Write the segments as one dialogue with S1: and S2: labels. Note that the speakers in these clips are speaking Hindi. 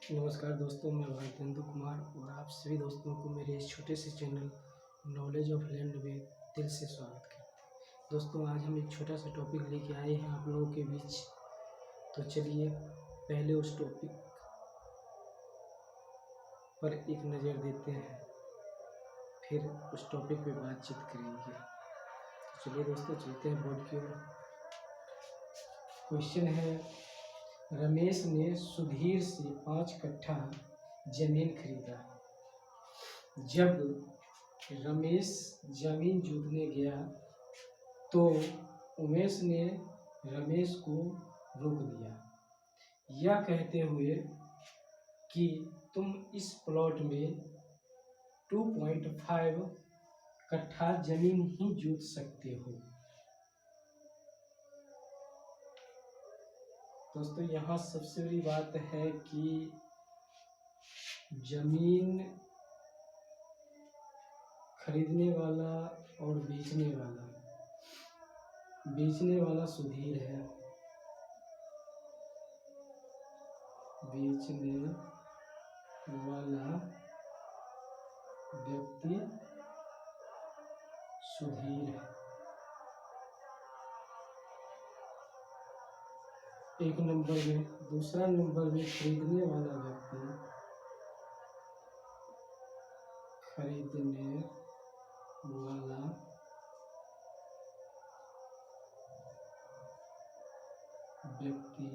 S1: नमस्कार दोस्तों, मैं भारतेंदु कुमार और आप सभी दोस्तों को मेरे इस छोटे से चैनल नॉलेज ऑफ लैंड में दिल से स्वागत करते हैं। दोस्तों, आज हम एक छोटा सा टॉपिक लेके आए हैं आप लोगों के बीच। तो चलिए पहले उस टॉपिक पर एक नज़र देते हैं, फिर उस टॉपिक पे बातचीत करेंगे। तो चलिए दोस्तों, चलते हैं बोर्ड की ओर। क्वेश्चन है, रमेश ने सुधीर से 5 कट्ठा जमीन खरीदा। जब रमेश जमीन जोतने गया तो उमेश ने रमेश को रोक दिया, यह कहते हुए कि तुम इस प्लॉट में 2.5 कट्ठा जमीन ही जोत सकते हो। दोस्तों, यहाँ सबसे बड़ी बात है कि जमीन खरीदने वाला और बेचने वाला सुधीर है। बेचने वाला व्यक्ति सुधीर है। एक नंबर में। दूसरा नंबर में खरीदने वाला व्यक्ति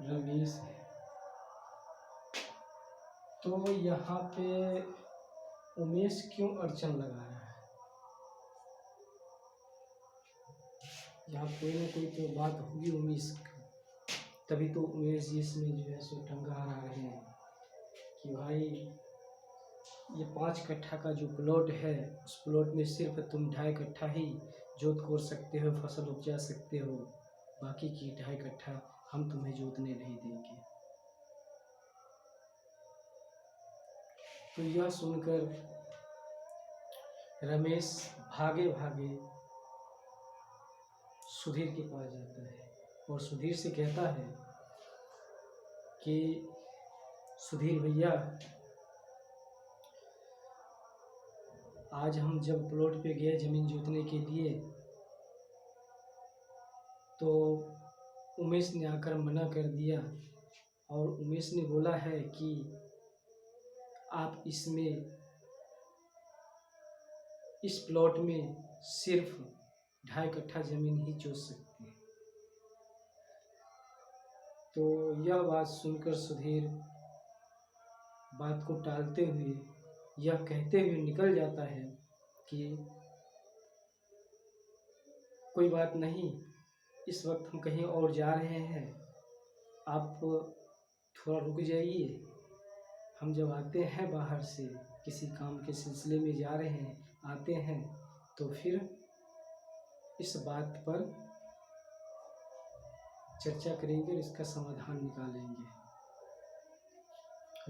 S1: रमेश है। तो यहाँ पे उमेश क्यों अड़चन लगा रहा है? यहाँ कोई ना कोई तो बात होगी उमेश की, तभी तो उमेश जी इसमें जो है सो टंगा आ रहे हैं कि भाई ये 5 कट्ठा का जो प्लॉट है, उस प्लॉट में सिर्फ तुम 2.5 कट्ठा ही जोत कोर सकते हो, फसल उपजा सकते हो, बाकी की 2.5 कट्ठा हम तुम्हें जोतने नहीं देंगे। तो यह सुनकर रमेश भागे भागे सुधीर के पास जाता है और सुधीर से कहता है कि सुधीर भैया, आज हम जब प्लॉट पे गए जमीन जोतने के लिए तो उमेश ने आकर मना कर दिया और उमेश ने बोला है कि आप इस प्लॉट में सिर्फ 2.5 कट्ठा जमीन ही जोत सकते हैं। तो यह बात सुनकर सुधीर बात को टालते हुए यह कहते हुए निकल जाता है कि कोई बात नहीं, इस वक्त हम कहीं और जा रहे हैं, आप थोड़ा रुक जाइए, हम जब आते हैं बाहर से किसी काम के सिलसिले में जा रहे हैं, आते हैं तो फिर इस बात पर चर्चा करेंगे और इसका समाधान निकालेंगे।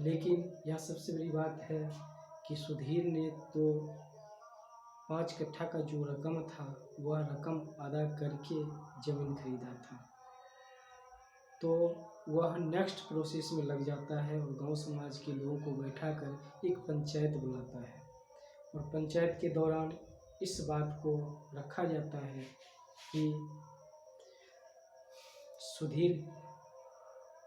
S1: लेकिन यह सबसे बड़ी बात है कि सुधीर ने तो 5 कट्ठा का जो रकम था वह रकम अदा करके जमीन खरीदा था। तो वह नेक्स्ट प्रोसेस में लग जाता है और गांव समाज के लोगों को बैठाकर एक पंचायत बुलाता है और पंचायत के दौरान इस बात को रखा जाता है कि सुधीर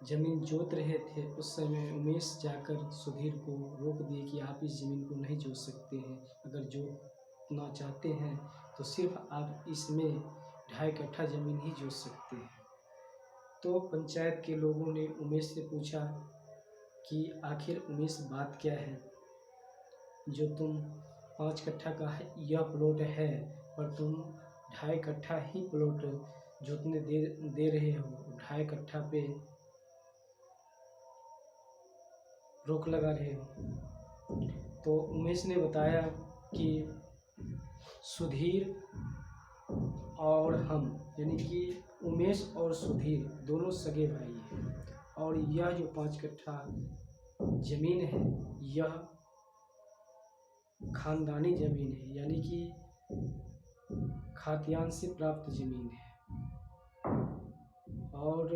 S1: जमीन जोत रहे थे, उस समय उमेश जाकर सुधीर को रोक दिए कि आप इस जमीन को नहीं जोत सकते हैं, अगर जोतना चाहते हैं तो सिर्फ आप इसमें 2.5 कट्ठा जमीन ही जोत सकते हैं। तो पंचायत के लोगों ने उमेश से पूछा कि आखिर उमेश बात क्या है, जो तुम 5 कट्ठा का यह प्लॉट है और तुम 2.5 कट्ठा ही प्लॉट जोतने दे रहे हो, 2.5 कट्ठा पे रोक लगा रहे हो। तो उमेश ने बताया कि सुधीर और हम, यानी कि उमेश और सुधीर दोनों सगे भाई हैं और यह जो 5 कट्ठा जमीन है यह खानदानी जमीन है, यानी कि खातियान से प्राप्त जमीन है और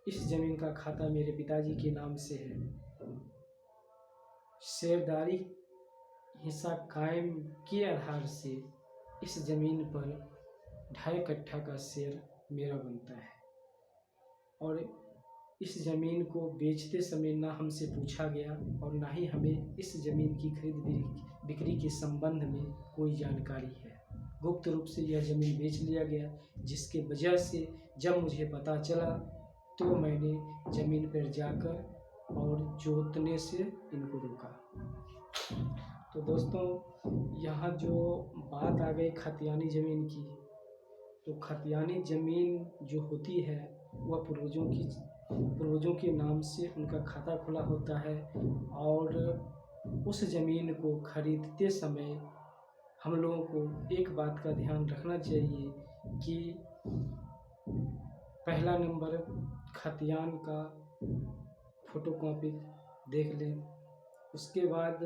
S1: इस ज़मीन का खाता मेरे पिताजी के नाम से है। शेयरदारी हिस्सा कायम के आधार से इस ज़मीन पर 2.5 कट्ठा का शेयर मेरा बनता है और इस ज़मीन को बेचते समय ना हमसे पूछा गया और ना ही हमें इस ज़मीन की खरीद बिक्री के संबंध में कोई जानकारी है। गुप्त रूप से यह ज़मीन बेच लिया गया, जिसके वजह से जब मुझे पता चला तो मैंने ज़मीन पर जाकर और जोतने से इनको रोका। तो दोस्तों, यहाँ जो बात आ गई खतियानी ज़मीन की, तो खतियानी ज़मीन जो होती है वह पूर्वजों के नाम से उनका खाता खुला होता है और उस ज़मीन को खरीदते समय हम लोगों को एक बात का ध्यान रखना चाहिए कि पहला नंबर खतियान का फोटोकॉपी देख लें। उसके बाद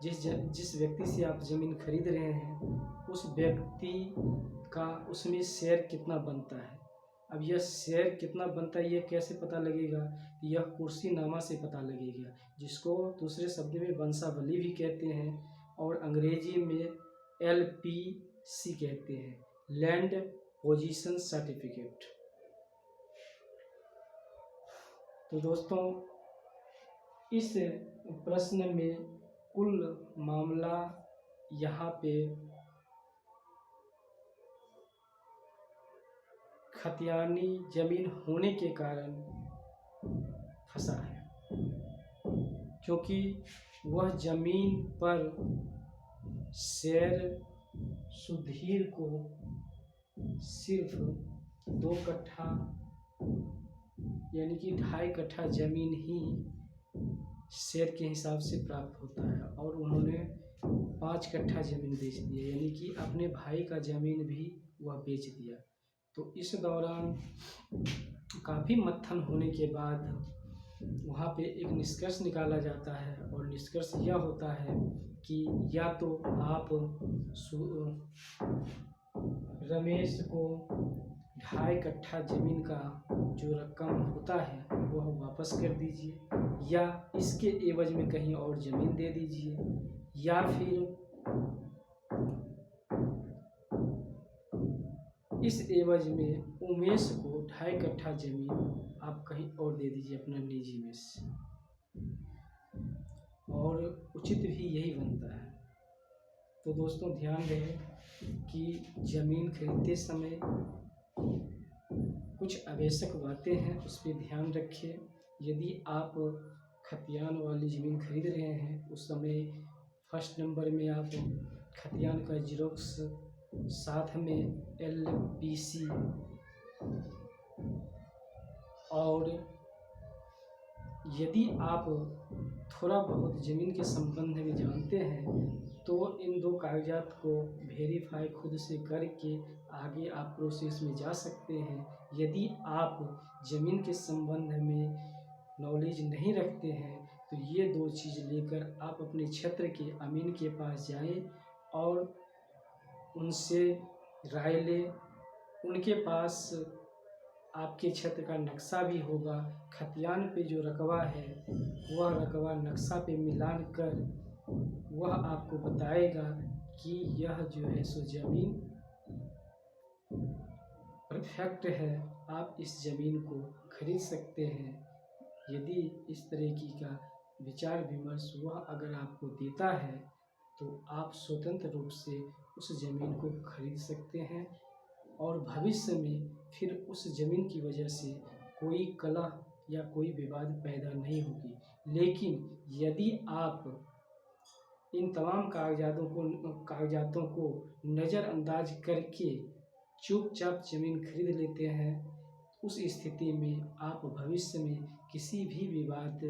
S1: जिस व्यक्ति से आप ज़मीन खरीद रहे हैं उस व्यक्ति का उसमें शेयर कितना बनता है। अब यह शेयर कितना बनता है यह कैसे पता लगेगा? यह कुर्सीनामा से पता लगेगा, जिसको दूसरे शब्द में वंशावली भी कहते हैं और अंग्रेजी में LPC कहते हैं, लैंड पोजीशन सर्टिफिकेट। तो दोस्तों, इस प्रश्न में कुल मामला यहाँ पे खतियानी ज़मीन होने के कारण फंसा है, क्योंकि वह ज़मीन पर शेर सुधीर को सिर्फ 2 कट्ठा यानी कि 2.5 कट्ठा ज़मीन ही शेर के हिसाब से प्राप्त होता है और उन्होंने 5 कट्ठा ज़मीन बेच दिया, यानी कि अपने भाई का ज़मीन भी वह बेच दिया। तो इस दौरान काफ़ी मंथन होने के बाद वहाँ पे एक निष्कर्ष निकाला जाता है और निष्कर्ष यह होता है कि या तो आप रमेश को 2.5 कट्ठा ज़मीन का जो रकम होता है वह वापस कर दीजिए या इसके एवज में कहीं और ज़मीन दे दीजिए, या फिर इस एवज में उमेश को 2.5 कट्ठा ज़मीन आप कहीं और दे दीजिए अपना निजी में से, और उचित भी यही बनता है। तो दोस्तों, ध्यान रहे कि ज़मीन खरीदते समय कुछ आवश्यक बातें हैं, उस पर ध्यान रखिए। यदि आप खतियान वाली ज़मीन खरीद रहे हैं उस समय फर्स्ट नंबर में आप खतियान का ज़ेरॉक्स साथ में LPC और यदि आप थोड़ा बहुत ज़मीन के संबंध में जानते हैं तो इन 2 कागजात को वेरीफाई खुद से करके आगे आप प्रोसेस में जा सकते हैं। यदि आप ज़मीन के संबंध में नॉलेज नहीं रखते हैं तो ये 2 चीज़ लेकर आप अपने क्षेत्र के अमीन के पास जाएं और उनसे राय लें। उनके पास आपके क्षेत्र का नक्शा भी होगा, खतियान पे जो रकबा है वह रकबा नक्शा पे मिलान कर वह आपको बताएगा कि यह जो है सो ज़मीन परफेक्ट है, आप इस ज़मीन को खरीद सकते हैं। यदि इस तरीके का विचार विमर्श वह अगर आपको देता है तो आप स्वतंत्र रूप से उस ज़मीन को खरीद सकते हैं और भविष्य में फिर उस ज़मीन की वजह से कोई कलह या कोई विवाद पैदा नहीं होगी। लेकिन यदि आप इन तमाम कागजातों को नज़रअंदाज करके चुपचाप ज़मीन खरीद लेते हैं, उस स्थिति में आप भविष्य में किसी भी विवाद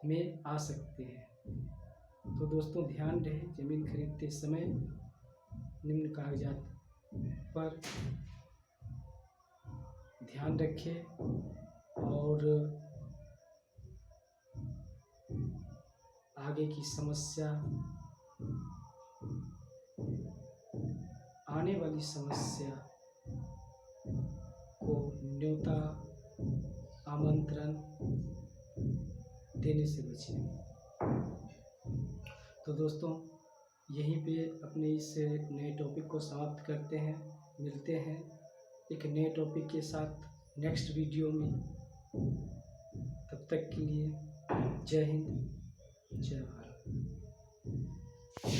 S1: में आ सकते हैं। तो दोस्तों, ध्यान रहे ज़मीन खरीदते समय निम्न कागजात पर ध्यान रखें और आगे की समस्या, आने वाली समस्या को न्योता आमंत्रण देने से बचें। तो दोस्तों, यहीं पे अपने इस नए टॉपिक को समाप्त करते हैं। मिलते हैं एक नए टॉपिक के साथ नेक्स्ट वीडियो में। तब तक के लिए जय हिंद, जय भारत।